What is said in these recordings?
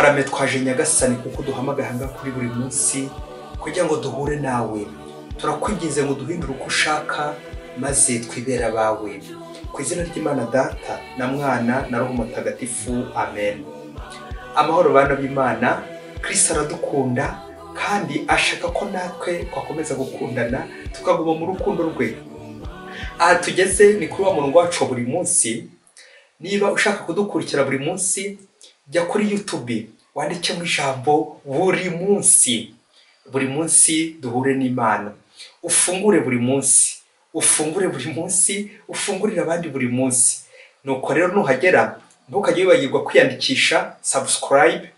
karame twaje nyagasani kuko duhamagara kuri buri munsi kugira ngo duhure nawe. Turakwinginze ngo duhindure uko ushaka maze twibera abawe. Ku izina ry'Imana Data na Mwana na Roho Mutagatifu, amen. Amahoro bana b'Imana, Kristo aradukunda kandi ashaka ko natwe twakomeza gukundana tukaguma mu rukundo rwe. Aha tugeze ni kuri wa murongo wacu buri munsi. Niba ushaka kudukurikira buri munsi, jya kuri YouTube wandike mu ijambo buri munsi. Buri munsi duhure n'Imana. Ufungure buri munsi. Ufungure buri munsi, ufungurira abandi buri munsi. Nuko rero nuhagera ntukajye wibagirwa kwiyandikisha, subscribe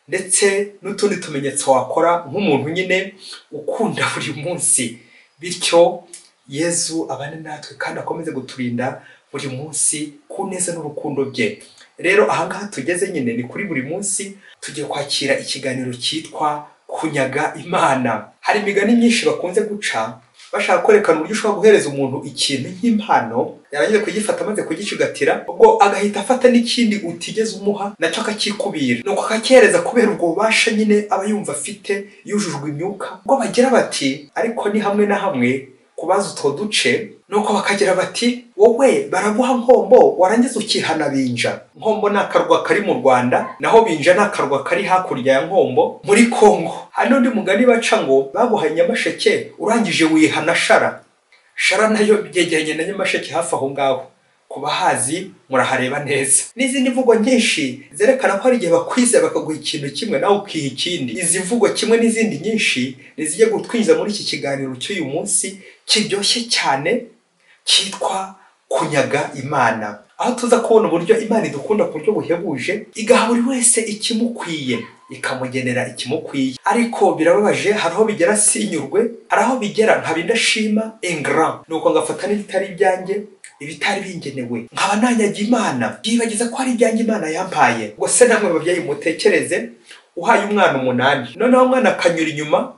ndetse n'utundi tumenyetso wakora nk'umuntu nyine ukunda buri munsi. Bityo Yesu abane natwe kandi akomeze guturinda buri munsi ku neza n'urukundo bye. Rero ahangaha tugeze nyine ni kuri buri munsi tugiye kwakira ikiganiro cyitwa kunyaga Imana. Hari imigani myinshi bakunze guca bashaka kwerekana uburyo ushobora guhereza umuntu ikintu nk'impano, yarangiza kugifata maze kugicigatira, ubwo agahita afata n'ikindi utigeze umuha nacyo akakikubira. Nuko akakihereza kubera ubwo bubasha nyine aba yumva afite yujujwe imyuka. Ubwo bagira bati ariko ni hamwe na hamwe kubaza utwo duce, nuko bakagira bati wowe baraguha nkombo warangiza ukihana binja. Nkombo ni akarwa kari mu Rwanda, naho binja ni akarwa kari hakurya ya Nkombo muri Kongo. Hano ndi mugani baca ngo baguhaye Nyamasheke urangije wihana Shara. Shara nayo byegeranye na Nyamasheke hafi aho ngaho. Kubahazi murahareba neza. N'izindi mvugo nyinshi zerekana ko hari igihe bakwize bakaguha ikintu kimwe nawe ukiha ikindi. Izi mvugo kimwe n'izindi nyinshi nizijye gutwinjiza muri iki kiganiro cy'uyu munsi kiryoshye cyane cyitwa kunyaga Imana. Aho tuza kubona uburyo Imana idukunda ku buryo buhebuje, igaha buri wese ikimukwiye, ikamugenera ikimukwiye. Ariko birababaje, hari aho bigera sinyurwe, hari aho bigera nkabindashima ingrat, nuko ngafata n'ibitari ibyanjye, ibitari bingenewe nkaba nanyaga Imana, yibagiza ko ari ibyanjye Imana yampaye. Ngo se namwe babyeyi mutekereze, uhaye umwana 8 noneho umwana akanyura inyuma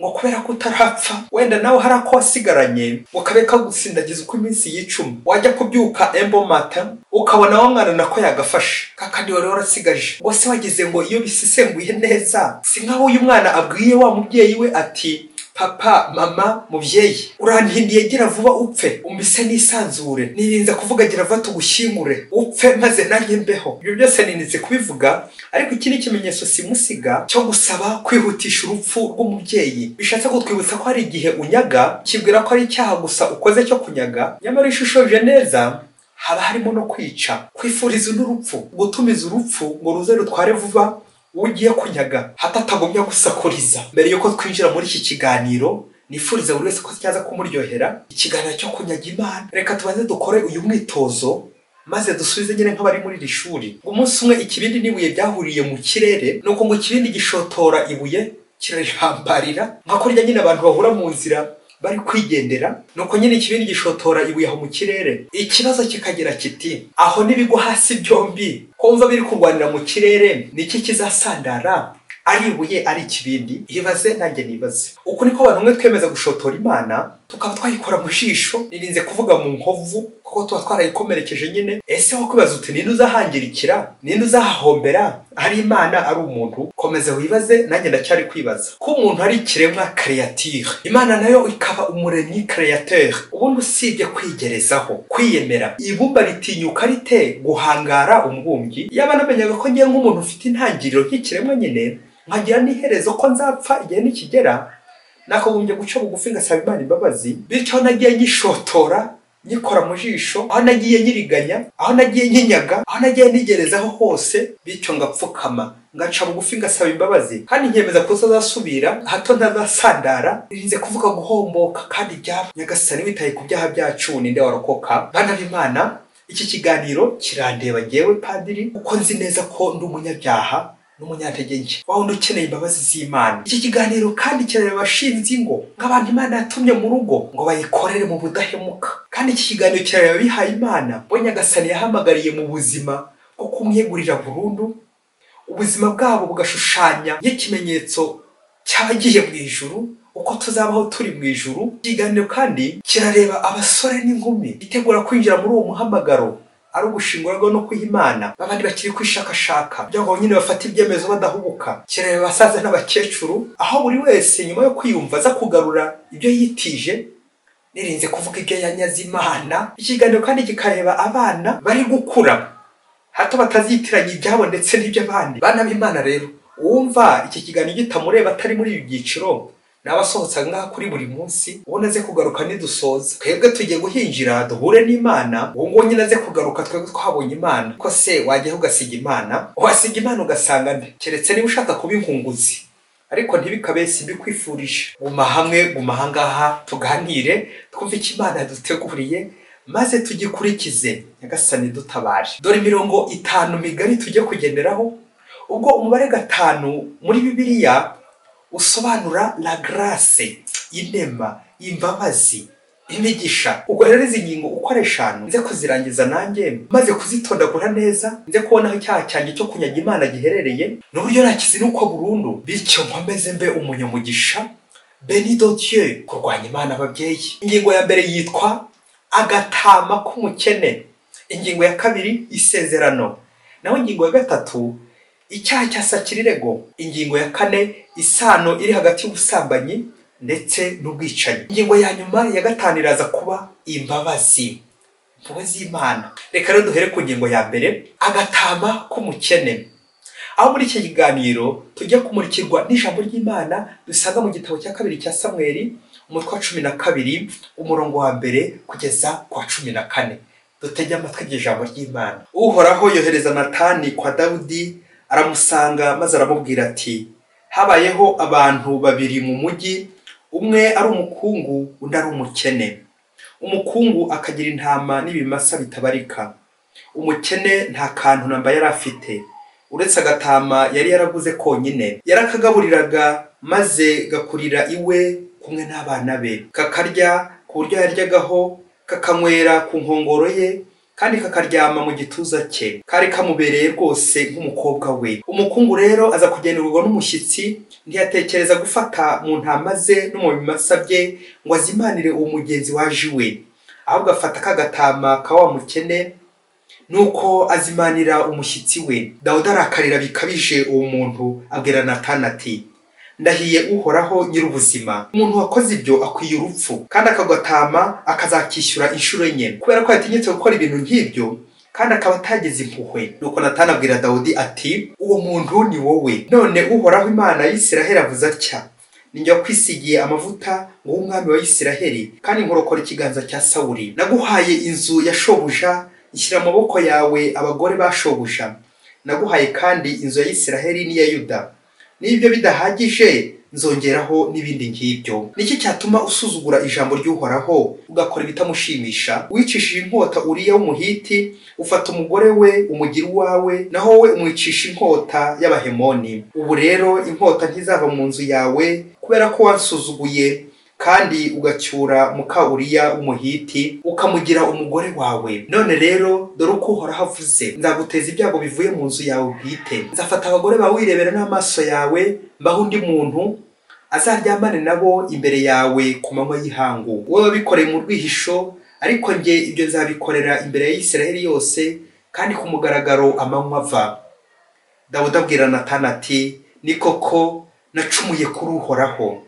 ngo kubera ko utarapfa wenda nawe hari ako wasigaranye ukabeka gusindagiza uko iminsi y'icumi, wajya kubyuka embo mata ukabona wa mwana nako yagafashe kakandi wari warasigaje. Ngo se wagize ngo iyo bisisenguye neza si nkaho uyu mwana abwiye wa mubyeyi we ati papa mama mubyeyi urantindiye gira vuba upfe umbise nisanzure, nirinze kuvuga gira vuba tugushyingure upfe maze nanjye mbeho. Ibyo byose ninitse kubivuga, ariko iki ni ikimenyetso simusiga cyo gusaba kwihutisha urupfu rw'umubyeyi. Bishatse kutwibutsa ko hari igihe unyaga kibwira ko ari icyaha gusa ukoze cyo kunyaga, nyamara ishushoje neza haba harimo no kwica, kwifuriza n'urupfu, gutumiza urupfu ngo ruze rutware vuba ugiye kunyaga hatatagumya gusakuriza. Mbere yuko twinjira muri iki kiganiro, nifuriza buri wese ko cyaza kumuryohera ikiganiro cyo kunyaga Imana. Reka tubanze dukore uyu mwitozo maze dusubize nyine nk'abari muri iri shuri. Umunsi umwe ikibindi n'ibuye byahuriye mu kirere, nuko ngo ikibindi gishotora ibuye kirarihambarira nka kurya nyine abantu bahura mu nzira bari kwigendera. Nuko nyine ikibindi gishotora ibuye aho mu kirere. Ikibazo kikagira kiti aho nibigwa hasi byombi kumva biri kurwanira mu kirere niki kizasandara, ari ibuye ari ikibindi? Ibaze nanjye nibaze. Uko niko abantu mwe twemeza gushotora Imana tukaba twayikora mu jisho, nirinze kuvuga mu nkovu kuko tuba twarayikomerekeje nyine. Ese wo kwibaza uti ninde uzahangirikira, ninde uzahahombera, ari Imana ari umuntu? Komeza wibaze, nanjye ndacyari kwibaza ko umuntu ari ikiremwa créature, Imana nayo ikaba umuremyi créateur. Ubundi usibye kwigerezaho kwiyemera, ibumba ritinyuka rite guhangara umubumbyi? Yaba namenyaga ko ngiye nk'umuntu ufite intangiriro nk'ikiremwa nyine nkagira n'iherezo ko nzapfa igihe nikigera, nakagombye guca bugufi ngasaba Imana imbabazi. Bityo nagiye nyishotora nyikora mu jisho, aho nagiye nyiriganya, aho nagiye nkinyaga, aho nagiye nigerezaho hose, bityo ngapfukama ngaca bugufi ngasaba imbabazi kandi nkemeza ko uzasubira hato ntazasandara. Nirinze kuvuga guhomboka kandi byaba Nyagasani witaye ku byaha byacu ninde warokoka. Bana b'Imana, iki kiganiro kirandeba ngewe padiri uko nzi neza ko ndi umunyabyaha n'umunyantege nke, wawundi ukeneye imbabazi z'Imana. Iki kiganiro kandi kirareba abashinze ingo nk'abantu Imana yatumye mu rugo ngo bayikorere mu budahemuka. Kandi iki kiganiro kirareba abihaye Imana bo Nyagasani yahamagariye mu buzima bwo kumwegurira burundu, ubuzima bwabo bugashushanya nk'ikimenyetso cy'abagiye mu ijuru, uko tuzabaho turi mu ijuru. Ikiganiro kandi kirareba abasore n'inkumi bitegura kwinjira muri uwo muhamagaro ari ugushingurwa no kwiha Imana, babandi bakiri kwishakashaka kugira ngo nyine bafate ibyemezo badahubuka, kirebe basaza n'abakecuru, aho buri wese nyuma yo kwiyumva aza kugarura ibyo yitije, nirinze kuvuga ibyo yanyaze Imana. Ikiganiro kandi kikareba abana bari gukura, hato batazitiranya ibyabo ndetse n'iby'abandi. Bana b'Imana rero, wumva iki kiganiro gitamureba atari muri ibi byiciro, n'abasohotse ngaha kuri buri munsi, ubona aze kugaruka nidusoza. Twebwe tugiye guhinjira duhure n'Imana, uwo ngo nyine aze kugaruka twebwe twabonye Imana. Ko se wajya ugasiga Imana? Wasiga Imana ugasanga nde? Keretse niba ushaka kuba inkunguzi, ariko ntibikabe simbikwifurije. Guma hamwe, guma ahangaha tuganire, twumve icyo Imana yaduteguriye, maze tugikurikize. Nyagasani dutabare. Dore imirongo 5 migari tujye kugenderaho. Ubwo umubare 5 muri Bibiliya usobanura la grâce, inema, imbabazi, imigisha. Ubwo rero izi ngingo uko ari 5 nze kuzirangiza nanjye, maze kuzitondagura neza, nze kubona aho icyaha cyanjye cyo kunyaga Imana giherereye, n'uburyo nakizinuka burundu, bityo nkomeze mbe umunyamugisha. Béni de Dieu. Kurwanya Imana ababyeyi. Ingingo ya mbere yitwa agatama k'umukene. Ingingo ya kabiri isezerano. Naho ingingo ya gatatu icyaha cya sakirirego. Ingingo ya kane isano iri hagati y'ubusambanyi ndetse n'ubwicanyi. Ingingo ya nyuma ya gatanu iraza kuba imbabazi, impuhwe z'Imana. Reka rero duhere ku ngingo ya mbere, agatama k'umukene. Aho muri iki kiganiro tujya kumurikirwa n'ijambo ry'Imana dusanga mu gitabo cya 2 cya Samweli, umutwe wa 12 umurongo wa 1 kugeza kwa 14. Dutege amatwi y'ijambo ry'Imana. Uhoraho yohereza Natani kwa Dawidi, aramusanga maze aramubwira ati, habayeho abantu babiri mu mujyi, umwe ari umukungu undi ari umukene. Umukungu akagira intama n'ibimasa bitabarika, umukene nta kantu namba yari afite uretse agatama yari yaraguze konyine. Yarakagaburiraga maze gakurira iwe kumwe n'abana be, kakarya ku buryo yaryagaho, kakanywera ku nkongoro ye, kandi kakaryama mu gituza cye. Kari kamubereye rwose nk'umukobwa we. Umukungu rero aza kugenderwa n'umushyitsi, ntiyatekereza gufata mu ntama ze no mu bimasa bye ngo azimanire uwo mugenzi waje iwe, ahubwo afata kagatama ka wa mukene, nuko azimanira umushyitsi we. Dawudi arakarira bikabije uwo muntu, abwira Natani ati, ndahiye Uhoraho nyir'ubuzima, umuntu wakoze ibyo akwiye urupfu, kandi akagatama akazakishyura inshuro enye, kubera ko yatinyutse gukora ibintu nk'ibyo kandi akaba atagize impuhwe. Nuko Natani abwira Dawudi ati, uwo muntu ni wowe. None Uhoraho Imana ya Isiraheli avuze atya, ninjye wakwisigiye amavuta ngo umwami wa Isiraheli, kandi nkurokora ikiganza cya Sawuli. Naguhaye inzu ya shobuja, ishyira amaboko yawe abagore bashobuja. Naguhaye kandi inzu ya Isiraheli n'iya Yuda. N'ibyo bidahagije nzongeraho n'ibindi nk'ibyo. Niki cyatuma usuzugura ijambo ry'Uhoraho ugakora ibitamushimisha? Wicishije inkota Uriya w'umuhiti, ufata umugore we umugira uwawe, naho we umwicisha inkota y'Abahemoni. Ubu rero inkota ntizava mu nzu yawe, kubera ko wansuzuguye kandi ugacyura muka Uriya w'umuhiti ukamugira umugore wawe. None rero dore uko Uhoraho avuze, nzaguteza ibyago bivuye mu nzu yawe bwite. Nzafata abagore bawe wirebera n'amaso yawe, mbaho undi muntu azaryamane nabo imbere yawe ku manywa y'ihangu. Wowe wabikoreye mu rwihisho, ariko njye ibyo nzabikorera imbere ya Isiraheli yose, kandi ku mugaragaro amanywa ava. Dawudi abwira Natani ati, ni koko nacumuye kuri Uhoraho.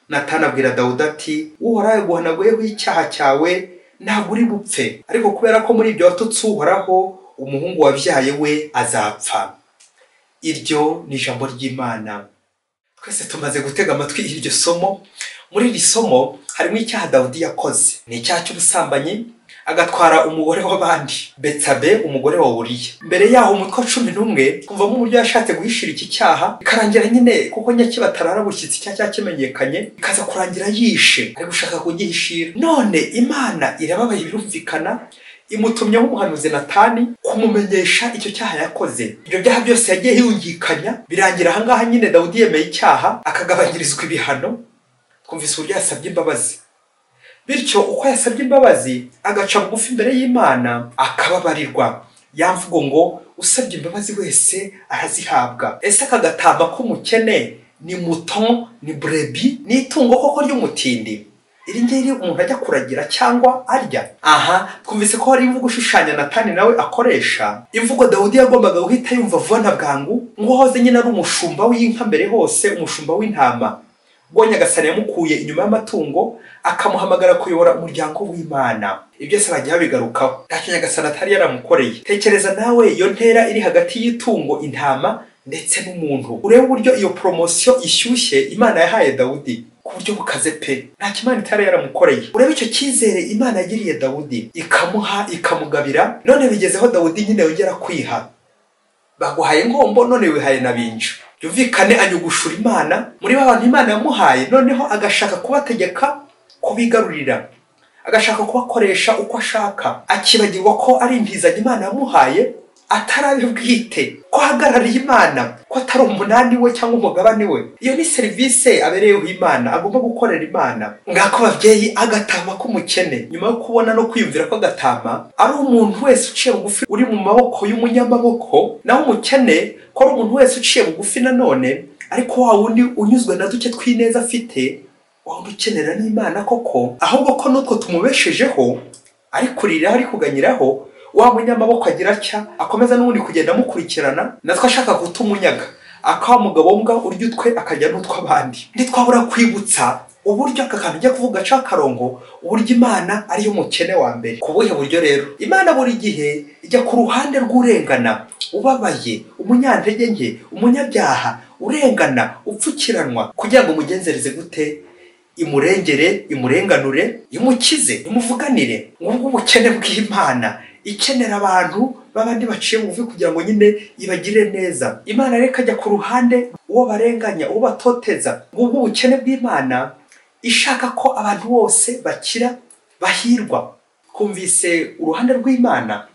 Natani abwira Dawudi ati, Uhoraho yaguhanaguyeho icyaha cyawe, ntabwo uri bupfe, ariko kubera ko muri ibyo watutse Uhoraho, umuhungu wabyaye we azapfa. Iryo ni ijambo ry'Imana. Twese tumaze gutega amatwi iryo somo. Muri iri somo harimo icyaha Dawudi yakoze, ni icyaha cy'ubusambanyi, agatwara umugore w'abandi, Betsabe umugore wa Uriya. Mbere yaho umutwe wa 11 kumvamo uburyo yashatse guhishira iki cyaha, ikarangira nyine kuko nyakibatarara bushyitsi icyaha cyakimenyekanye, ikaza kurangira yishe ari gushaka kugihishira. None Imana irababaye birumvikana, imutumyeho umuhanuzi Natani kumumenyesha icyo cyaha yakoze. Ibyo byaha byose yagiye yungikanya, birangira ahangaha nyine Dawudi yemeye icyaha, akagabanyirizwa ibihano. Twumvise uburyo yasabye imbabazi. Bityo uko yasabye imbabazi agaca bugufi imbere y'Imana, akababarirwa. Yamvugo ngo usabye imbabazi wese arazihabwa. Ese akagatama k'umukene ni mouton, ni brebis, ni itungo koko ry'umutindi? iri ngiri umuntu ajya kuragira cyangwa arya. Aha twumvise ko hari imvugo ushushanya Natani nawe akoresha, imvugo Dawudi yagombaga guhita yumva vuba na bwangu, ngo hoze nyine ari umushumba w'inka mbere hose, umushumba w'intama. Ubwo Nyagasani yamukuye inyuma y'amatungo akamuhamagara kuyobora umuryango w'Imana. Ibyo se bagiye babigarukaho, ntacyo Nyagasani atari yaramukoreye. Tekereza nawe iyo ntera iri hagati y'itungo, intama ndetse n'umuntu. Urebe uburyo iyo promotion ishyushye Imana yahaye Dawudi ku buryo bukaze pe, nta Imana itari yaramukoreye. Urebe icyo cyizere Imana yagiriye Dawudi, ikamuha ikamugabira, none bigezeho Dawudi nyine yongera kwiha. Baguhaye ngombo none wihaye nabinja. Yumvikane anyugushura Imana muri abantu Imana yamuhaye, noneho agashaka kubategeka kubigarurira, agashaka kubakoresha uko ashaka, akibagirwa ko ari impizanye Imana yamuhaye atarabe bwite, ko hagarariye Imana, ko atari umunani we cyangwa umugabane we. Iyo ni serivisi abereyeho Imana, agomba gukorera Imana. Ngako bavyeyi, agatama k'umukene, nyuma yo kubona no kwiyumvira ko agatama ari umuntu wese uciye bugufi uri mu maboko y'umunyamaboko, naho umukene ko ari umuntu wese uciye bugufi nanone, ariko wa wundi unyuzwe na duke twineza afite, wa wundi ukenera n'Imana koko, ahubwo ko nutwo tumubeshejeho ari kurira ari kuganyiraho, wa munyamaboko agira atya akomeza n'ubundi kugenda amukurikirana, natwe ashaka kutumunyaga, akawa mugabo mbwa urya utwe akajya n'utw'abandi. Ntitwabura kwibutsa uburyo aka kantu ujya kuvuga ca karongo, uburyo Imana ari yo mukene wa mbere. Ku buhe buryo rero? Imana buri gihe ijya ku ruhande rw'urengana, ubabaye, umunyantege nke, umunyabyaha, urengana, upfukiranwa, kugira ngo mugenzereze gute? Imurengere, imurenganure, imukize, imuvuganire. Ngubwo ubukene bw'Imana ikenera abantu babandi baciye bugufi kugira ngo nyine ibagire neza. Imana reka ajya ku ruhande uwo barenganya, uwo batoteza. Ngubwo ubukene bw'Imana ishaka ko abantu bose bakira, bahirwa. Kumvise uruhande rw'Imana,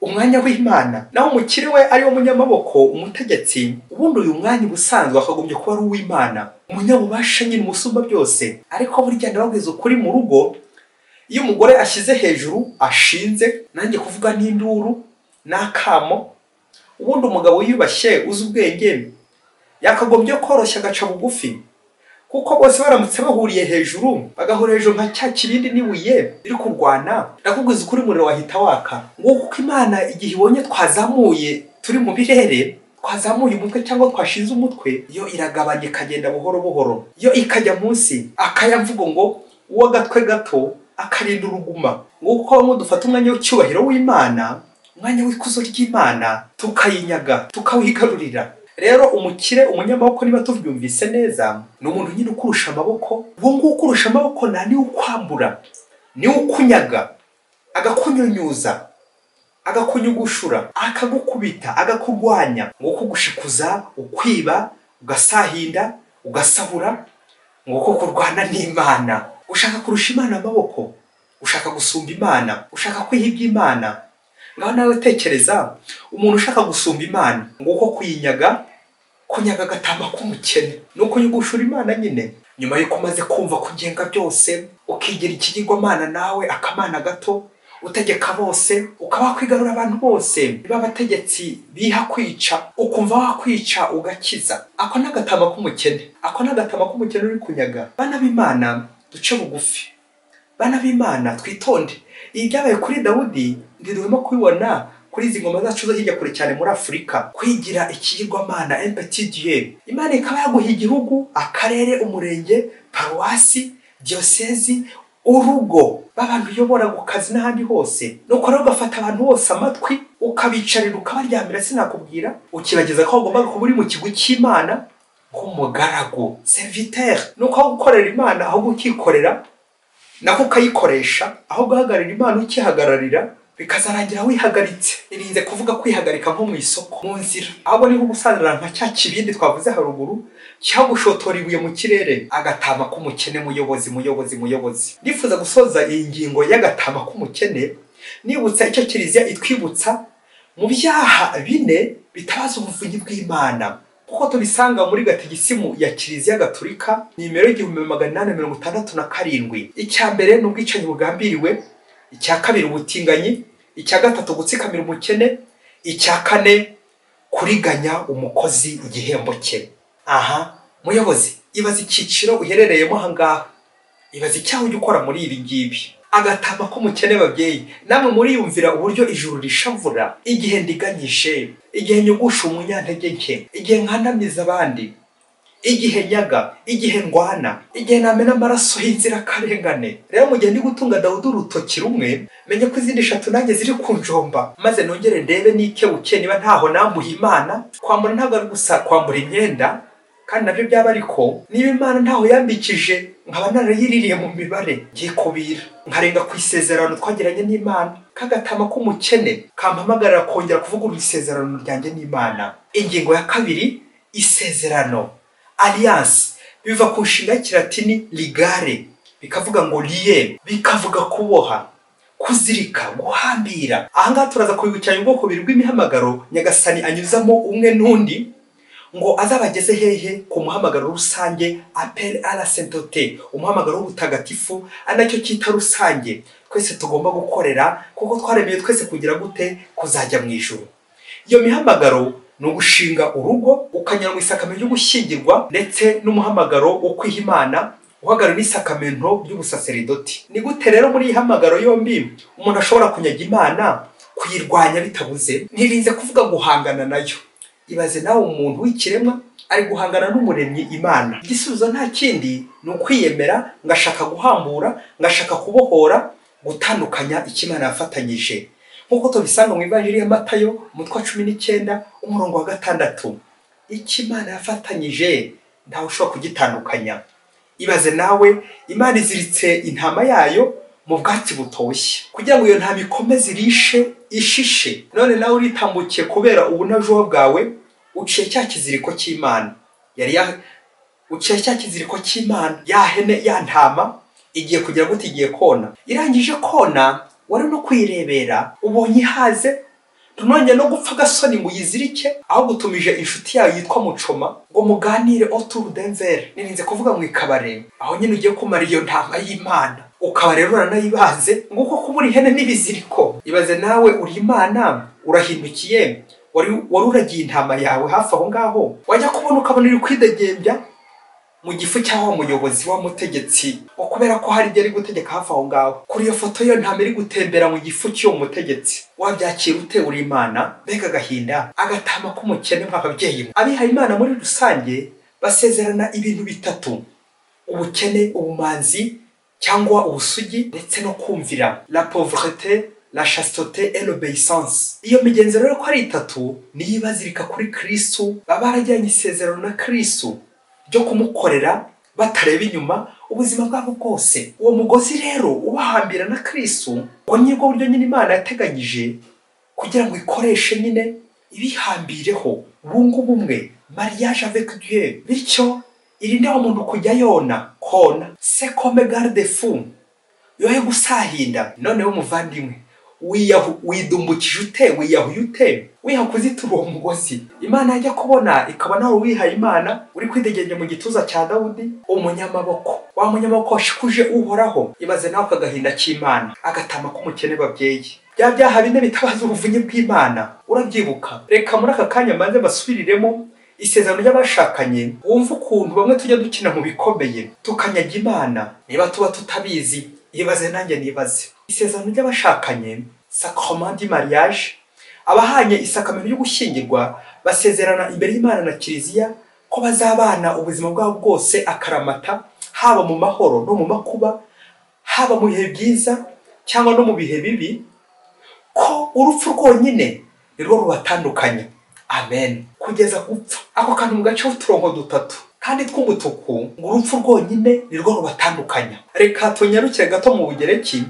umwanya w'Imana, naho umukire we ari wo munyamaboko, umutegetsi. Ubundi uyu mwanya ubusanzwe akagombye kuba ari uw'Imana, umunyabubasha nyine umusumba byose. Ariko burya ndababwiza ukuri, mu rugo iyo umugore ashyize hejuru, ashinze, nanjye kuvuga n'induru n'akamo, ubundi umugabo yubashye uzi ubwenge yakagombye koroshya agaca bugufi, kuko bose baramutse bahuriye hejuru, bagahura hejuru nka cya kibindi n'ibuye biri kurwana, ndakubwiza ukuri umuriro wahita waka. Nguko uko Imana igihe ibonye twazamuye turi mu birere, twazamuye umutwe cyangwa twashinze umutwe, iyo iragabanya ikagenda buhoro buhoro, iyo ikajya munsi akayamvugo ngo uw'agatwe gato akarinda uruguma. Nguko bamwe dufata umwanya w'icyubahiro w'Imana, umwanya w'ikuzo ry'Imana, tukayinyaga, tukawigarurira. Rero umukire, umunyamaboko, niba tuvyumvise neza, ni umuntu nyine ukurusha amaboko. Uwo nguwo ukurusha amaboko nta niwe ukwambura, niwe ukunyaga, agakunyunyuza, agakunyugushura, akagukubita, agakurwanya. Nguko gushikuza, ukwiba, ugasahinda, ugasahura. Nguko kurwana n'Imana. Ushaka kurusha Imana amaboko, ushaka gusumba Imana, ushaka kwihibya Imana. Ngaho nawe tekereza umuntu ushaka gusumba Imana, nguko kuyinyaga, kunyaga agatama k'umukene, nuko yugushura Imana nyine. Nyuma yuko umaze kumva kugenga byose, ukigira ikigirwamana nawe akamana gato, utegeka bose, ukaba kwigarura abantu bose, babategetsi biha kwica, ukumva wakwica ugakiza. Ako n'agatama k'umukene, ako n'agatama k'umukene uri kunyaga. Bana b'Imana duce bugufi, bana b'Imana twitonde. Ibi byabaye kuri Dawudi, ndiduhema kubibona kuri izi ngoma zacu zo hirya kure cyane muri Afurika. Kwigira ikigirwamana, petit Dieu. Imana ikaba yaguha igihugu, akarere, umurenge, paruwasi, diocese, urugo, babantu uyobora ku kazi n'ahandi hose. Nuko rero ugafata abantu bose amatwi, ukabicarira, ukabaryamira, sinakubwira, ukibageza ko ugomba kuba uri mu kigo cy'Imana nk'umugaragu, serviteur. Nuko aho gukorera Imana ahubwo ukikorera, nako ukayikoresha, aho guhagararira Imana ukihagararira, bikazarangira wihagaritse. Irinze kuvuga kwihagarika nko mu isoko, mu nzira, ahubwo niho gusanira nka cya kibindi twavuze haruguru, cyagushotora ibuye mu kirere. Agatama k'umukene, muyobozi. Ndifuza gusoza iyi ngingo y'agatama k'umukene nibutsa icyo Kiliziya itwibutsa mu byaha bine bitabaza ubuvunyi bw'Imana, kuko tubisanga muri gatigisimu ya Kiliziya Gatolika nimero 1867. Icya mbere ni ubwicanyi bugambiriwe, icya kabiri ubutinganyi, icya gatatu gutsikamira umukene, icya kane kuriganya umukozi igihembo cye. Aha muyobozi, ibaza icyiciro uherereyemo ahangaha, ibaze icyaha ujya ukora muri ibi ngibi. Agatama k'umukene babyeyi, namwe muriyumvira uburyo ijuru rishavura igihe ndiganyishe, igihe nyugusha umunyantege nke, igihe nkandamiza abandi, igihe nyaga, igihe ndwana, igihe namena amaraso y'inzirakarengane. Rero mu gihe ndi gutunga Dawudi urutoki rumwe, menye ko izindi 3 nanjye ziri kunjomba, maze nongere ndebe n'ikebuke niba ntaho nambuye Imana. Kwambura ntabwo ari gusa kwambura imyenda, kandi nabyo byaba ariko niba Imana ntaho yambikije nkaba narayiririye mu mibare, ngiye kubira nkarenga ku isezerano twagiranye n'Imana. Kagatama k'umukene kampamagarira kongera kuvugurura isezerano ryanjye n'Imana. Ingingo ya 2, isezerano, alliance, biva ku nshinga y'Ikilatini ligare, bikavuga ngo liye, bikavuga kuboha, kuzirika, guhambira. Ahangaha turaza kubibukiranya ubwoko bubiri bw'imihamagaro Nyagasani anyuzamo umwe n'undi ngo azabageze hehe ku muhamagaro rusange, appel à la sainteté, umuhamagaro w'ubutagatifu, anacyo cyita rusange twese tugomba gukorera, kuko twaremeye twese kugira gute, kuzajya mu ijuru. Iyo mihamagaro ni ugushinga urugo, ukanyura mu isakamento ryo gushyingirwa, ndetse n'umuhamagaro wo kwiha Imana uhagarara n'isakamento ry'ubusaseridoti. Ni gute rero muri iyi hamagaro yombi umuntu ashobora kunyaga Imana, kuyirwanya bitabuze? Ntirinze kuvuga guhangana nayo. Ibaze nawe umuntu w'ikiremwa ari guhangana n'umuremyi Imana. Igisubizo nta kindi ni ukwiyemera, ngashaka guhambura, ngashaka kubohora, gutandukanya icyo Imana yafatanyije. Nk'uko tubisanga mu Ivanjiri ya Matayo umutwe wa 19 umurongo wa 6, icyo Imana yafatanyije ntawe ushobora kugitandukanya. Ibaze nawe Imana iziritse intama yayo mu bwatsi butoshye kugira ngo iyo ntama ikomeze irishe ishishe, none nawe uritambukiye kubera ubunajuwa bwawe uciye cya kiziriko cy'Imana. Uciye cya kiziriko cy'Imana, ya hene ya ntama igiye kugira gute, igiye kona. Irangije kona wari no kwirebera, ubonye ihaze, nonye no gupfa gasoni ngo yizirike, aho gutumije inshuti yayo yitwa Mucoma ngo muganire autour d'un verre. Nirinze kuvuga mu ikabare, aho nyine ugiye kumara iyo ntama y'Imana, ukaba rero uranayibaze nguko kubura ihene n'ibiziriko. Ibaze nawe uri Imana, urahindukiye, wari uragiye intama yawe hafi aho ngaho, wajya kubona ukabona iri kwidegembya mu gifu cy'aho muyobozi w'umutegetsi, kubera ko hari byari gutegeka hafi aho ngaho. Kuri iyo foto yo ntama iri gutembera mu gifu cy'uwo mutegetsi, wabyakira ute uri Imana? Mbega agahinda. Agatama k'umukene nk'ababyeyi. Abihaye Imana muri rusange basezerana ibintu 3: ubukene, ubumanzi cyangwa ubusugi, ndetse no kumvira, la pauvreté, la chasteté et l'obéissance. Iyo migenzo rero ko ari 3 niyo bazirika kuri Kristo, baba barajyanye isezerano na Kristo ryo kumukorera batareba inyuma ubuzima bwabo bwose. Uwo mugozi rero ubahambira na Kristo, ngo nibwo buryo nyine Imana yateganyije kugira ngo ikoreshe nyine ibihambireho bungu bumwe, mariage avec Dieu. Bityo irinde umuntu kujya yona kona, c'est comme garde-fou, yoye gusahinda. Noneho muvandimwe, widumbukije ute, wiyahuye ute, wihakuzitura uwo mugozi. Imana yajya kubona ikabona aho wihaye Imana uri kwidegenge mu gituza cya Dawudi, umunyamaboko, wa munyamaboko washikuje uhoraho. Ibaze nawe akagahinda cy'Imana. Agatama k'umukene babyeyi, bya byaha bine bitabaza ubuvunyi bw'Imana, urabyibuka? Reka muri aka kanya maze basubiriremo isezerano ry'abashakanye, wumva ukuntu bamwe tujya dukina mu bikomeye tukanyaga Imana niba tuba tutabizi. Ibaze nanjye nibaze. Isezerano ry'abashakanye, sacrement du mariage, abahanye isakamento yo gushyingirwa basezerana imbere y'Imana na Kiliziya ko bazabana ubuzima bwabo bwose akaramata, haba mu mahoro no mu makuba, haba mu bihe byiza cyangwa no mu bihe bibi, ko urupfu rwonyine nirwo rubatandukanya. Amen. Kugeza gupfa. Ako kantu mu gace uturongo 3 kandi tw'umutuku, ngo urupfu rwonyine nirwo rubatandukanya. Reka tunyarukire gato mu Bugereki.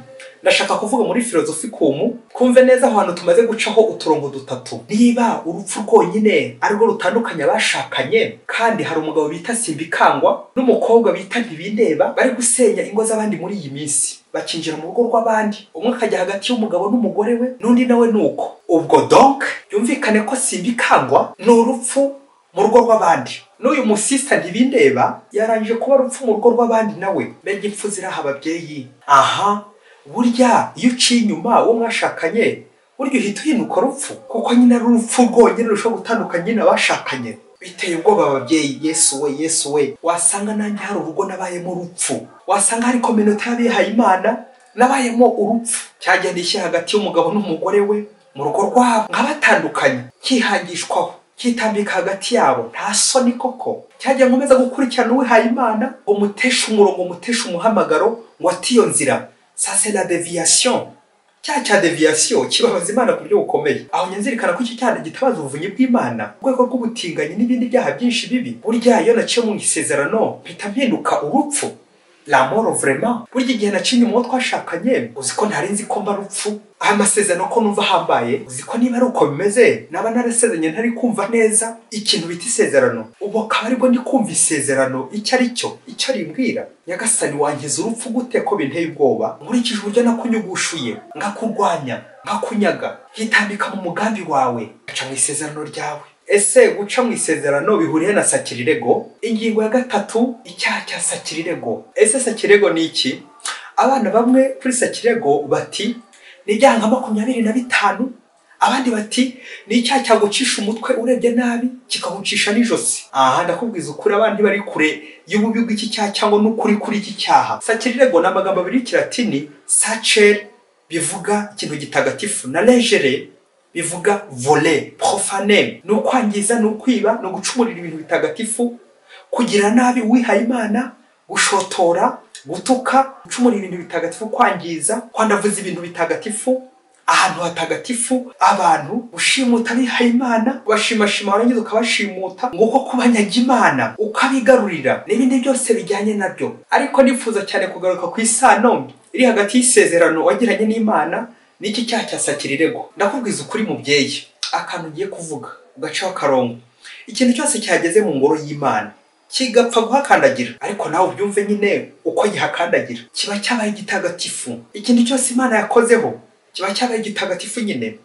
Ndashaka kuvuga muri filozofikum, kumve neza ahantu tumaze gucaho uturongo 3. Niba urupfu rwonyine ariko rutandukanya abashakanye, kandi hari umugabo bita Simbikangwa n'umukobwa bita Ntibindeba bari gusenya ingo z'abandi muri iyi minsi, bakinjira mu rugo rw'abandi, umwe akajya hagati y'umugabo n'umugore we, n'undi nawe nuko. Ubwo donc yumvikane ko Simbikangwa ni urupfu mu rugo rw'abandi, n'uyu musista Ntibindeba yarangije kuba urupfu mu rugo rw'abandi nawe. Mbega impfu ziraha ababyeyi. Aha, burya iyo uciye inyuma uwo mwashakanye, burya uhita uhinduka urupfu, kuko nyine ari urupfu rwonyine rushobora gutandukanya nyine abashakanye. biteye ubwoba ababyeyi. Yesu we, wasanga nanjye hari urugo nabayemo urupfu, wasanga hari kominota y'abihaye Imana nabayemo urupfu. Cyagenda ishya hagati y'umugabo n'umugore we mu rugo rwabo nkabatandukanye, kihangishwaho, kitambika hagati yabo. Nta soni koko. Cyajya nkomeza gukurikirana uwihaye Imana ngo muteshe umurongo, muteshe umuhamagaro, ngo atiyo nzira. Ça c'est la déviation. Cya deviation kibabaza Imana ku buryo bukomeye. Aho nyenzirikana ko iki cyane gitabaza ubuvunyi bw'Imana, urwego rw'ubutinganyi n'ibindi byaha byinshi bibi. Burya iyo naciye mu isezerano mpita mpinduka urupfu, la mort vraiment. Burya igihe naciye mu twashakanye, uziko ntari nzi ko mba rupfu. Aya masezerano ko numva hambaye, uziko niba ari uko bimeze naba narasezeranye ntari kumva neza ikintu bita isezerano. Ubu akaba aribwo ndi kumva isezerano icyo ari cyo, icyo rimbwira. Nyagasani wangiza urupfu gute ko binteye ubwoba, nkurikije uburyo nakunyugushuye, ngakurwanya, ngakunyaga, hitambika mu mugambi wawe, aca mu isezerano ryawe. Ese guca mu isezerano bihuriye na sakirirego? Ingingo ya 3, icyaha cya sakirirego. Ese sakirirego ni iki? Abana bamwe kuri sakirirego bati ni ibyaha nka 25, abandi bati ni icyaha cyagucisha umutwe urebye nabi kikagucisha n'ijosi. Aha ndakubwiza ukuri, abandi bari kure y'ububi bw'iki cyaha cyangwa n'ukuri kuri iki cyaha. Sakirirego ni amagambo abiri y'ikilatini, sacere bivuga ikintu gitagatifu, na legere bivuga voler, profaner, no kwangiza, no kwiba, no gucumurira ibintu bitagatifu, kugira nabi uwihaye Imana, gushotora, gutuka, gucumurira ibintu bitagatifu, kwangiza, kwandavuza ibintu bitagatifu, ahantu hatagatifu, abantu ushimuta abihaye Imana, bashimashima warangiza ukabashimuta, nguko kubanyaga Imana ukabigarurira n'ibindi byose bijyanye nabyo. Ariko nifuza cyane kugaruka ku isano iri hagati y'isezerano wagiranye n'Imana n'iki cyaha cya sakirirego. Ndakubwiza ukuri mubyeyi, akantu ugiye kuvuga ugacaho akarongo, ikintu cyose cyageze mu ngoro y'Imana kigapfa guhakandagira, ariko nawe ubyumve nyine uko gihakandagira, kiba cyabaye gitagatifu. Ikintu cyose Imana yakozeho kiba cyabaye gitagatifu nyine.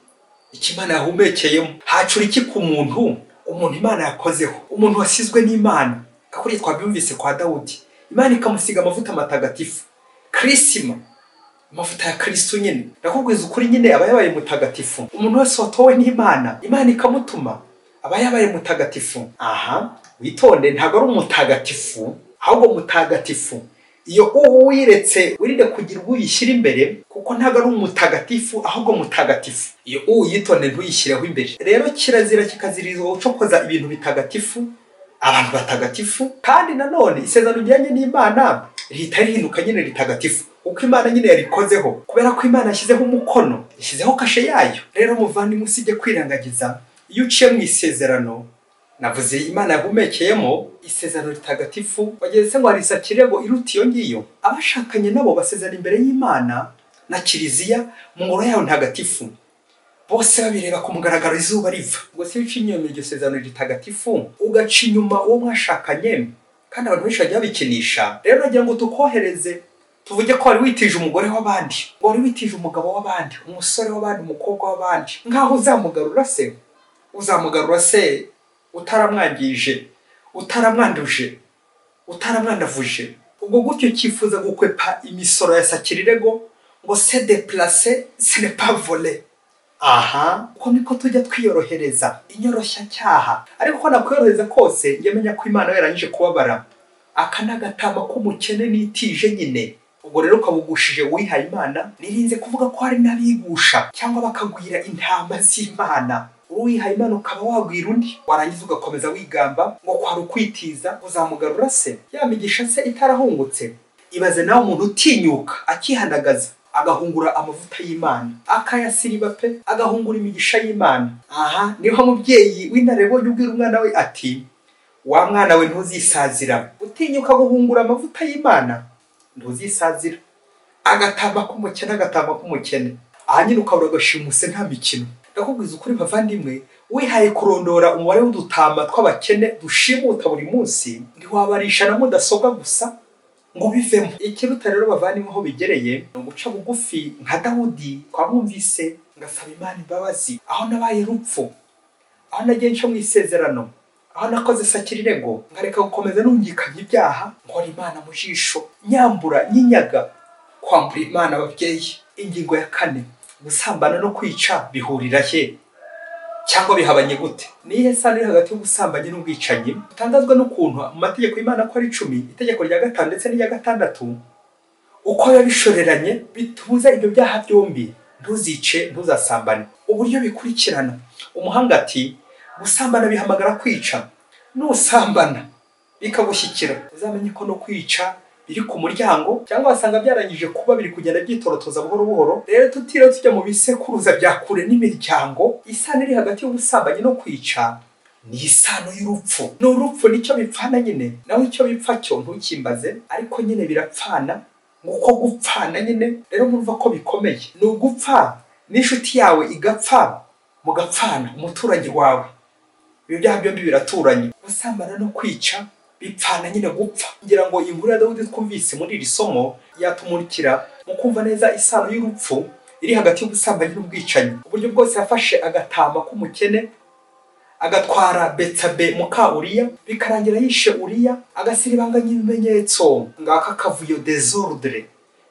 Ikimana yahumekeyemo hacura iki ku muntu, umuntu Imana yakozeho, umuntu wasizwe n'Imana. Kakuri twabyumvise kwa Dawudi, Imana ikamusiga amavuta matagatifu, Krisima, amavuta ya Kristo nyine. Ndakubwiza ukuri nyine aba yabaye mutagatifu. Umuntu wese watowe n'Imana, Imana ikamutuma, aba yabaye mutagatifu. Aha, witonde, ntabwo ari umutagatifu, ahubwo mutagatifu iyo uwiretse wirinde kugira uyishyira imbere, kuko ntabwo ari umutagatifu ahubwo mutagatifu. Iyo uyitonde ntuyishyireho imbere. Rero kirazira kikazirizwa gucokoza ibintu bitagatifu, abantu batagatifu. Kandi nanone isezerano ujyanye n'Imana rihita rihinduka nyine ritagatifu, uko Imana nyine yarikozeho, kubera ko Imana yashyizeho umukono, yashyizeho kashe yayo. Rero muvandimwe usijye kwirengagiza, iyo uciye mu isezerano navuze Imana yahumekeyemo, isezerano ritagatifu, wageze ngo hari sakirirego iruta iyo ngiyo. Abashakanye nabo basezerana imbere y'Imana na kiliziya mu ngoro yayo ntagatifu, bose babireba ku mugaragaro izuba riva. Ngo se uci inyuma iryo sezerano ritagatifu ugaca inyuma uwo mwashakanye, kandi abantu benshi bajya babikinisha. Rero nagira ngo tukohereze, tuvuge ko wari witije umugore w'abandi, ngo wari witije umugabo w'abandi, umusore w'abandi, umukobwa w'abandi, nkaho uzamugarura se, uzamugarura se utaramwangije, utaramwanduje, utaramwandavuje. Ubwo gutyo cyifuza gukwepa imisoro ya sakirirego, ngo se déplacer ce n'est pas voler. Aha, uko niko tujya twiyorohereza inyoroshya cyaha. Ariko ko nakwiyorohereza kose, yemenya ko Imana yarangije kubabara, akanagatama k'umukene nitije nyine. Ubwo rero ukabugushije wihaye Imana, nirinze kuvuga ko hari n'abigusha cyangwa bakagwira intama z'Imana. Uwihaye Imana ukaba wagwira undi, warangiza ugakomeza wigamba ngo kwari ukwitiza, uzamugarura se, yamigisha se itarahungutse. Ibaze nawe umuntu utinyuka akihandagaza, agahungura amavuta y'Imana, akayasiriba pe, agahungura imigisha y'Imana. Aha niho mubyeyi w'inararibonye ubwira umwana we ati, wa mwana we ntuzisazira. Utinyuka guhungura amavuta y'Imana ntuzisazira. Agatama k'umukene, agatama k'umukene. Aha nyine ukabura agashimuse nta mikino. Ndakubwiza ukuri bavandimwe, wihaye kurondora umubare w'udutama tw'abakene dushimuta buri munsi, ntiwabarisha na mudasobwa gusa ngo bivemo. Ikiruta rero bavandimwe aho bigereye ni uguca bugufi nka Dawudi twamwumvise, ngasaba Imana imbabazi aho nabaye rupfu, aho nagiye nca mu isezerano, aho nakoze sakirirego, nkareka gukomeza nungikanya ibyaha, nkora Imana mu jisho, nyambura, nyinyaga. Kwambura Imana ababyeyi. Ingingo ya 4, gusambana no kwica bihurira he? cyangwa bihabanye gute? Nihe sano iri hagati y'ubusambanyi n'ubwicanyi? Utangazwa n'ukuntu mu mategeko y'Imana ko ari 10, itegeko rya 5 ndetse n'irya 6 uko yabishoreranye bitubuza ibyo byaha byombi: ntuzice, ntuzasambane. Uburyo bikurikirana, umuhanga ati gusambana bihamagara kwica, nusambana bikagushyikira uzamenye ko no kwica biri ku muryango, cyangwa wasanga byarangije kuba biri kugenda byitorotoza buhoro buhoro. Rero tutira tujya mu bisekuruza bya kure n'imiryango, isano iri hagati y'ubusambanyi no kwica ni isano y'urupfu. N'urupfu nicyo bipfana nyine, naho icyo bipfa cyo ntukimbaze, ariko nyine birapfana nguko gupfana nyine. Rero murumva ko bikomeye, ni ugupfa n'inshuti yawe igapfa, mugapfana umuturanyi wawe. Ibyo byaha byombi biraturanye. Gusambana no kwica bipfana nyine gupfa. Ngira ngo inkuru ya Dawudi twumvise muri iri somo yatumurikira mu kumva neza isano y'urupfu iri hagati y'ubusambanyi n'ubwicanyi. Uburyo bwose yafashe agatama k'umukene agatwara Betsabe muka Uriya, bikarangira yishe Uriya, agasiribanganya ibimenyetso. Ngaka kavuyo desordre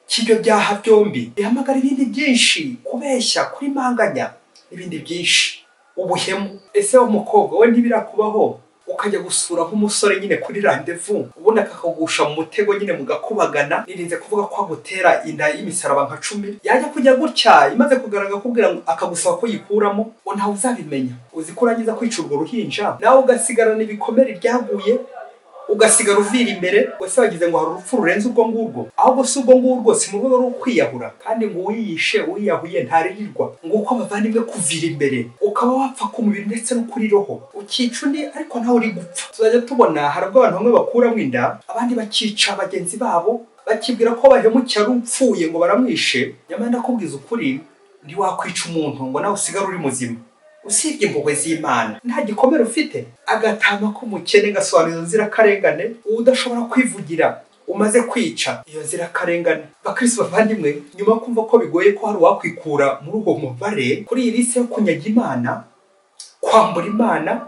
cy'ibyo byaha byombi bihamagara ibindi byinshi: kubeshya, kurimanganya n'ibindi byinshi, ubuhemu. Ese umukobwa we ntibirakubaho ukajya gusura nk'umusore nyine kuri rendezvous, ubundi akakugusha mu mutego nyine mugakubagana, nirinze kuvuga ko agutera inda y'imisaraba nka 10, yajya kujya gutya imaze kugaragara kubwira ngo akagusaba ko yikuramo, ngo ntawe uzabimenya. Uzi ko urangiza kwica urwo ruhinja nawe ugasigarana ibikomere ryaguye, ugasigara uvira imbere. Wese wagize ngo hari urupfu rurenze ubwo ngurwo, ahubwo si ubwo ngurwo, si mu rwego rwo kwiyahura. Kandi ngo uwiyishe, uwiyahuye ntaririrwa. Nguko bavandimwe kuvira imbere, ukaba wapfa ku mubiri ndetse no kuri roho, ukica undi ariko ntawe uri gupfa. Tuzajya tubona hari ubwo abantu bamwe bakuramo inda, abandi bakica bagenzi babo, bakibwira ko bahemukira upfuye ngo baramwishe. Nyamara ndakubwiza ukuri, ntiwakwica umuntu ngo nawe usigare uri muzima. Usibye impuhwe z'Imana nta gikomere ufite. Agatama k'umukene gasobanura izo nzirakarengane udashobora kwivugira umaze kwica iyo nzirakarengane. Bakristo bavandimwe, nyuma kumva ko bigoye ko hari wakwikura muri uwo mubare, kuri iyi liste yo kunyaga Imana, kwambura Imana,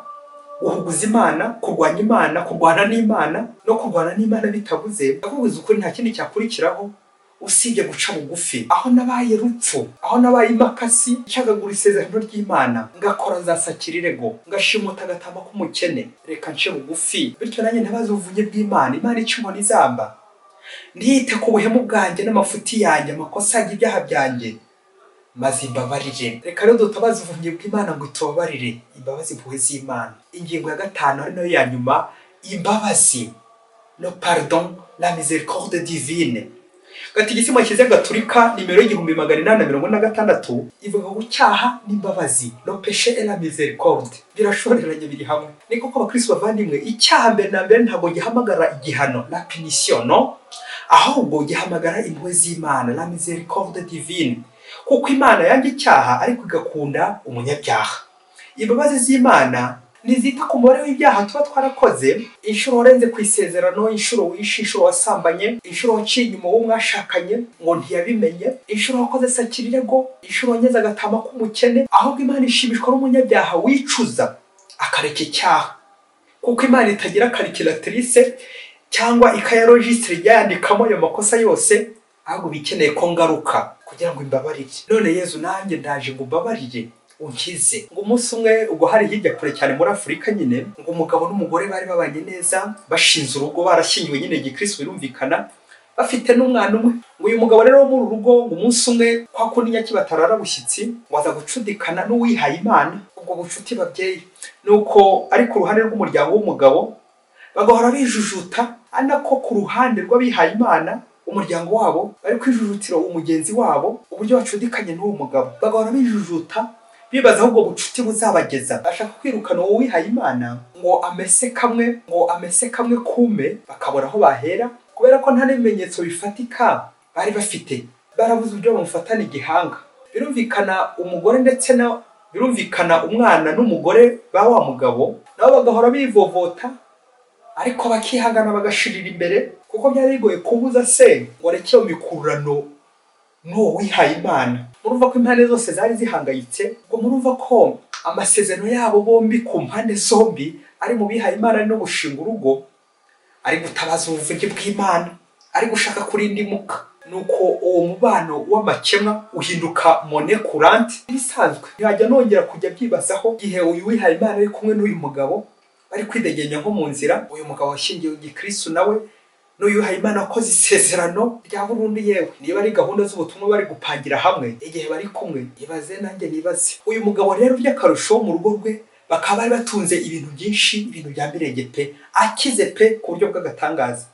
guhuguza Imana, kurwanya Imana, kurwana n'Imana no kurwana n'Imana bitabuze, ndakubwiza ukuri nta kindi cyakurikiraho usibye guca bugufi. Aho nabaye rupfu, aho nabaye imakasi, cyagagura isezerano ry'Imana, ngakora nzasakira irego, ngashimuta agatama k'umukene, reka nce bugufi, bityo nanjye ntabaze ubuvunyi bw'Imana. Imana icumona izamba, ntiyite ku buhemu bwanjye n'amafuti yanjye, amakosa yanjye, ibyaha byanjye, maze imbabarire. Reka rero dutabaze ubuvunyi bw'Imana ngo itubabarire, imbabazi impuhwe z'Imana. Ingingo ya 5 ari nayo ya nyuma, imbabazi, le pardon, la miséricorde divine. Gatigisimu kize Gatolika nimero 1846 ivuga ngo cyaha n'imbabazi, le péché et la miséricorde birashoreranye biri hamwe. Niko ko abakristo bavandimwe, icyaha mbere na mbere ntabwo gihamagara igihano, la punition, no, ahubwo gihamagara impuhwe z'Imana, la miséricorde divine. Kuko Imana yanjye icyaha ariko igakunda umunyabyaha. Imbabazi z'Imana nizita ku mubare w'ibyaha tuba twarakoze, inshuro warenze ku isezerano, inshuro wishe, inshuro wasambanye, inshuro waciye inyuma wo mwashakanye ngo ntiyabimenye, inshuro wakoze sakirirego, inshuro wanyeze agatama k'umukene. Ahubwo Imana ishimishwa n'umunyabyaha wicuza akareka icyaha, kuko Imana itagira calculatrice cyangwa ikayaregistre ryandikamo ayo makosa yose, ahubwo bikeneye ko ngaruka kugira ngo imbabarire. None Yezu nanjye ndaje ngo mbabarire unkize. Ngo umunsi umwe ubwo hari hirya kure cyane muri Afurika nyine, ngo umugabo n'umugore bari babanye neza, bashinze urugo, barashyingiwe nyine gikristo birumvikana, bafite n'umwana umwe. Ngo uyu mugabo rero wo muri urugo, ngo umunsi umwe kwa kundi nyakibatarara bushyitsi, waza gucudikana n'uwihaye Imana. Ubwo bucuti babyeyi nuko ari ku ruhande rw'umuryango w'umugabo bagahora bijujuta, anako ku ruhande rw'abihaye Imana umuryango wabo bari kwijujutira umugenzi wabo uburyo bacudikanye n'uwo mugabo. Bagahora bijujuta bibaza ahubwo bucuti buzabageza. Ashaka kwirukana uwo wihaye Imana ngo amese kamwe kume, bakabura aho bahera, kubera ko nta n'ibimenyetso bifatika bari bafite. Barabuze uburyo bamufatana igihanga. Birumvikana umugore ndetse na birumvikana umwana n'umugore ba wa mugabo nabo bagahora bivovota, ariko bakihangana bagashirira imbere, kuko byari bigoye kubuza se ngo areke mu mikurano n'uwo wihaye Imana. Murumva ko impande zose zari zihangayitse, ngo murumva ko amasezerano yabo bombi ku mpande zombi ari mu bihaye Imana no gushinga urugo, ari gutabaza ubuvunyi bw'Imana, ari gushaka kurinda imuka. nuko uwo mubano w'amakemwa uhinduka mone kurante ibisanzwe. Ntihajya nongera kujya byibazaho igihe uyu wihaye Imana ari kumwe n'uyu mugabo bari kwidegenya nko mu nzira, uyu mugabo washingiwe igikristo nawe n'uyu wihaye Imana wakoze isezerano rya burundu. Yewe niba ari gahunda z'ubutumwa bari gupangira hamwe igihe bari kumwe, ibaze nanjye nibaze. Uyu mugabo rero by'akarusho mu rugo rwe bakaba bari batunze ibintu byinshi, ibintu bya mirenge pe, akize pe ku buryo bw'agatangaza.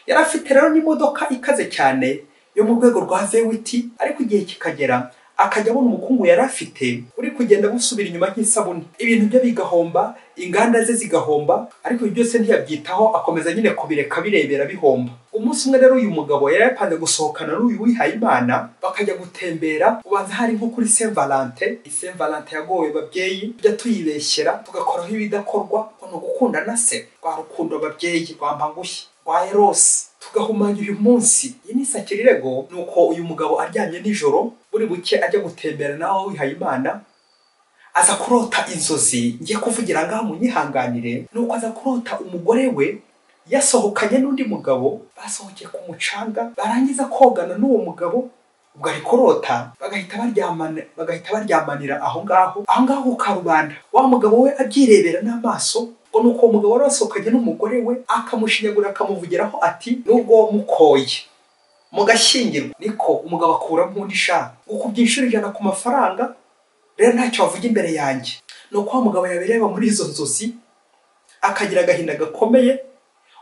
Yari afite rero n'imodoka ikaze cyane yo mu rwego rwa vewiti, ariko igihe kikagera akajya abona umukungu yari afite uri kugenda busubira inyuma nk'isabune, ibintu bye bigahomba, inganda ze zigahomba, ariko ibyo byose ntiyabyitaho, akomeza nyine kubireka birebera bihomba. Umunsi umwe rero uyu mugabo yari yapanze gusohokana n'uyu wihaye Imana bakajya gutembera, ubanza hari nko kuri Saint Valentin. Saint Valentin yagowe babyeyi, tujya tuyibeshyera tugakoraho ibidakorwa, no gukundana se, rwa rukundo babyeyi rwampangushye rwa Eros, tugahumanya uyu munsi. Iyi ni sakirirego. Nuko uyu mugabo aryamye nijoro buri buke ajya gutembera nawe wihaye Imana, aza kurota inzozi ngiye kuvugira ngaha munyihanganire. Nuko aza kurota umugore we yasohokanye n'undi mugabo, basohokeye ku mucanga, barangiza kogana n'uwo mugabo ubwo ari kurota, bagahita baryamanira aho ngaho ku karubanda. Wa mugabo we abyirebera n'amaso, ngo nuko uwo mugabo wari wasohokanye n'umugore we akamushinyagura, akamuvugiraho ati nubwo wamukoye mugashyingirwa. Niko umugabo akuramo undi shaka gukubye inshuro 100 ku mafaranga, rero ntacyo wavuga imbere yanjye. Nuko wa mugabo yabireba muri izo nzozi akagira agahinda gakomeye,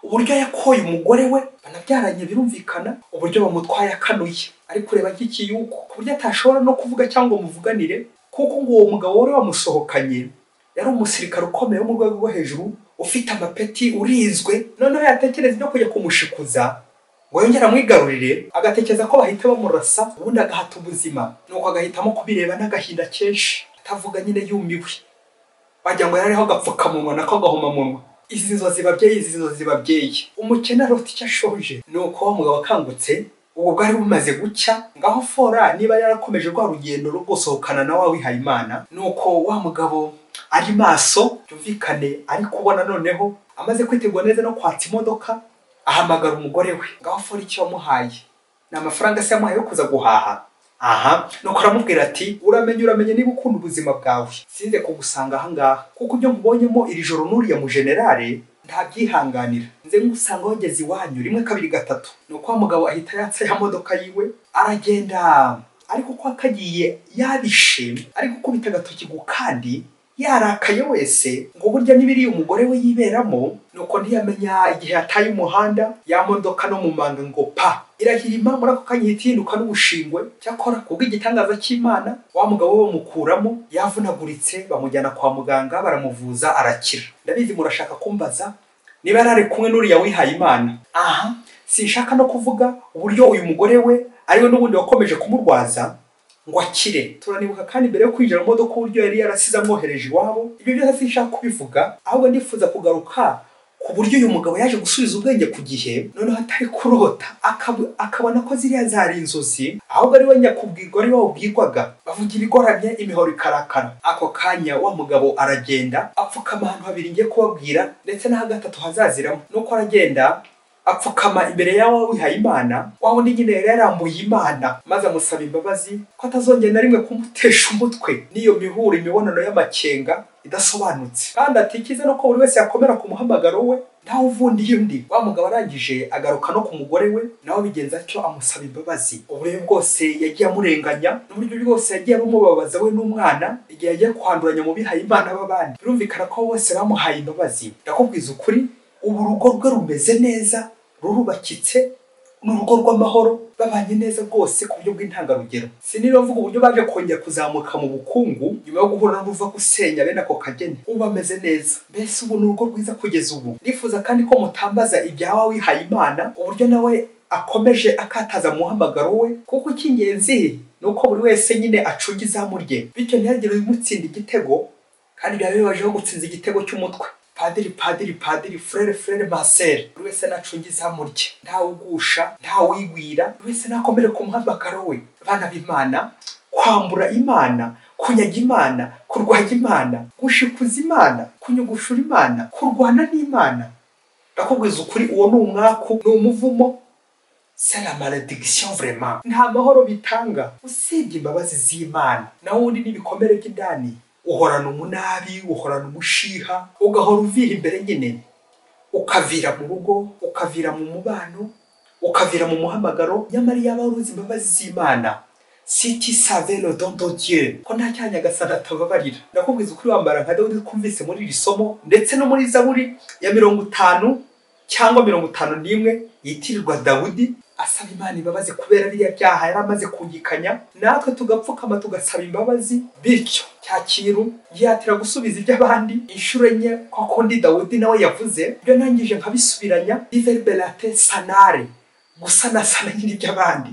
uburyo yakoye umugore we, banabyaranye birumvikana, uburyo bamutwaye akanuye, ari kureba nk'ikiyuko ku buryo atashobora no kuvuga cyangwa muvuganire, kuko ngo uwo mugabo wari wamusohokanye yari umusirikare ukomeye wo mu rwego rwo hejuru, ufite amapeti, urinzwe. Noneho yatekereza ibyo kujya kumushikuza ngo yongere amwigarurire, agatekereza ko bahita bamurasa ubundi agahata ubuzima. Nuko agahitamo kubireba n'agahinda kenshi, atavuga nyine yumiwe, wagira ngo yariho agapfukamunwa nako agahomamunwa. Izi nzozi babyeyi, umukene arota icyo ashoje. Nuko wa mugabo akangutse, ubwo bwari bumaze gucya, ngaho fora niba yarakomeje rwa rugendo rwo gusohokana na wa wihaye Imana. Nuko wa mugabo ari maso, byumvikane ari kubona noneho amaze kwitegura neza no kwatsa imodoka, ahamagara umugore we, ngaho fora icyo wamuhaye ni amafaranga se yamuhaye yo kuza guhaha. Nuko aramubwira ati uramenye niba ukunda ubuzima bwawe sinze kugusanga aha ngaha, kuko ibyo nkubonyemo iri joro n'uriya mu generale ntabyihanganira, nze ngusanga wageze iwanyu 1 2 3. Nuko wa mugabo ahita yatsa ya modoka yiwe aragenda, ariko ko akagiye yabishe, ariko kubita agatoki kandi yarakaye wese ngo burya nibiri umugore we yiberamo. Nuko ntiyamenya igihe yataye umuhanda, ya modoka no mu manga ngo pa irahirima, muri ako kanya itinduka n'ubushingwe. Cyakora kubwo igitangaza cy'Imana, wa mugabo we bamukuramo yavunaguritse, bamujyana kwa muganga, baramuvuza arakira. Ndabizi murashaka kumbaza niba yarari kumwe n'uriya wihaye Imana. Sinshaka no kuvuga uburyo uyu mugore we ariwe n'ubundi wakomeje kumurwaza ngo akire. Turanibuka kandi mbere yo kwinjira mu modoka uburyo yari yarasize amwohereje iwabo. Ibyo byose sinshaka kubivuga, ahubwo ndifuza kugaruka ku buryo uyu mugabo yaje gusubiza ubwenge ku gihe, noneho atari kurota, akabona ko ziriya zari inzozi, ahubwo ari we nyakubwirwa, ari we wabwirwaga. Bavuga ibigoramye, imihoro ikarakara. Ako kanya wa mugabo aragenda apfukama ahantu habiri ngiye kubabwira, ndetse n'aha gatatu hazaziramo. Nuko aragenda apfukama imbere yawe wihaye Imana, waho ni nyine yari yarambuye Imana, maze amusaba imbabazi ko atazongera na rimwe kumutesha umutwe n'iyo mihuro, imibonano y'amakenga idasobanutse, kandi atikize no ko buri wese yakomera ku muhamagaro we ntawe uvundiye undi. Wa mugabo arangije agaruka no ku mugore we, nawe bigenza atyo amusaba imbabazi. Uburyo bwose yagiye amurenganya, n'uburyo bwose yagiye bamubabaza we n'umwana, igihe yagiye kwanduranya mu bihaye Imana b'abandi, birumvikana ko bose bamuhaye imbabazi. Ndakubwiza ukuri, ubu urugo rwe rumeze neza, rurubakitse, n'urugo rw'amahoro, babanye neza rwose ku buryo bw'intangarugero. Sinibavuga uburyo baje kongera kuzamuka mu bukungu nyuma yo guhura n'uruva gusenya bene ako kageni. Ubu bameze neza, mbese ubu ni urugo rwiza kugeza ubu. Nifuza kandi ko mutambaza ibyawe wihaye Imana, uburyo nawe akomeje akataza muhamagaro we, kuko icy'ingenzi ni uko buri wese nyine acunga izamu rye, bityo ntihagire umutsinda igitego, kandi byaba bibajeho gutsinza igitego cy'umutwe. Padiri, frere, masere, buri wese nacunga izamu rye, ntawe ugusha, ntawe wigwira, buri wese nakomere ku muhamagaro we. Bana b'Imana, kwambura Imana, kunyaga Imana, kurwanya Imana, gushikuza Imana, kunyugushura Imana, kurwana n'Imana. Ndakubwiza ukuri, uwo ni umwaku, ni umuvumo, c'est la malédiction vraiment. Nta mahoro bitanga usibye imbabazi z'Imana. Naho undi n'ibikomere by'indani uhorana umunabi, uhorana umushiha, ugahora uvira imbere nyine, ukavira mu rugo, ukavira mu mubano, ukavira mu muhamagaro. Nyamara yaba uruzi imbabazi z'Imana, si tu savais le don de Dieu, ko nta cyanya gasana atababarira. Ndakubwiza ukuri wambara nka Dawidi twumvise muri iri somo, ndetse no muri Zaburi ya 50 cyangwa 51 yitirirwa Dawidi asaba Imana imbabazi kubera biriya byaha yaramaze kungikanya. Natwe tugapfukama tugasaba imbabazi, bityo cyakiru yatira gusubiza iby'abandi inshuro enye koko ndi Dawidi nawe yavuze. Byo nangije nkabisubiranya diverberate sanare, gusanasana nyiri by'abandi,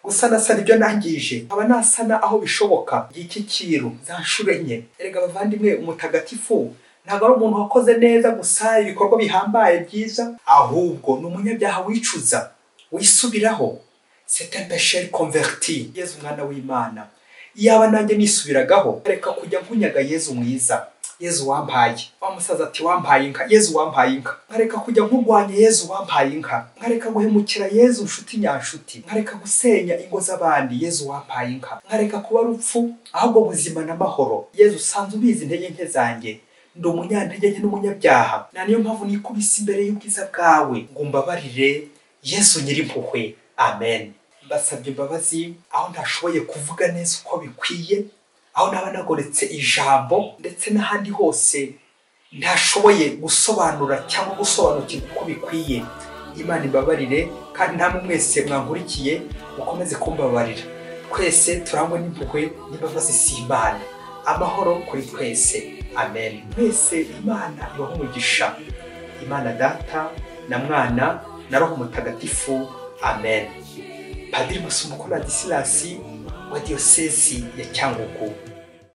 gusanasana ibyo nangije aba nasana aho bishoboka. Iki kiru za nshuro enye. Erega bavandimwe, umutagatifu ntabwo ari umuntu wakoze neza gusa ibikorwa bihambaye byiza, ahubwo ni umunyabyaha wicuza wisubiraho. C'est un pécheur converti. Yezu mwana w'Imana, yaba nanjye nisubiragaho reka kujya kunyaga Yezu mwiza, Yezu wampaye. Wa musaza ati wampaye inka, Yezu wampaye inka. Nkareka kujya nkurwanya, Yezu wampaye inka. Nkareka guhemukira Yezu nshuti nyanshuti. Nkareka gusenya ingo z'abandi, Yezu wampaye inka. Nkareka kuba rupfu ahubwo buzima n'amahoro. Yezu sanze ubizi intege nke zanjye, ndi umunyantege nke n'umunyabyaha. Niyo mpamvu nikubise imbere y'ubwiza bwawe ngo umbabarire, Yesu nyirimpuhwe. Amen. Mbasabye imbabazi aho ntashoboye kuvuga neza uko bikwiye, aho naba nagoretse ijambo, ndetse n'ahandi hose ntashoboye gusobanura cyangwa gusobanukirwa uko bikwiye. Imana imbabarire, kandi namwe mwese mwankurikiye mukomeze kumbabarira. Twese turangwa n'impuhwe n'imbabazi z'Imana. Amahoro kuri twese. Amen. Mwese Imana ibahe umugisha. Imana Data na Mwana na Roho Mutagatifu. Amen. Padiri Musumukuru Ladislas wa Diyosezi ya Cyangugu.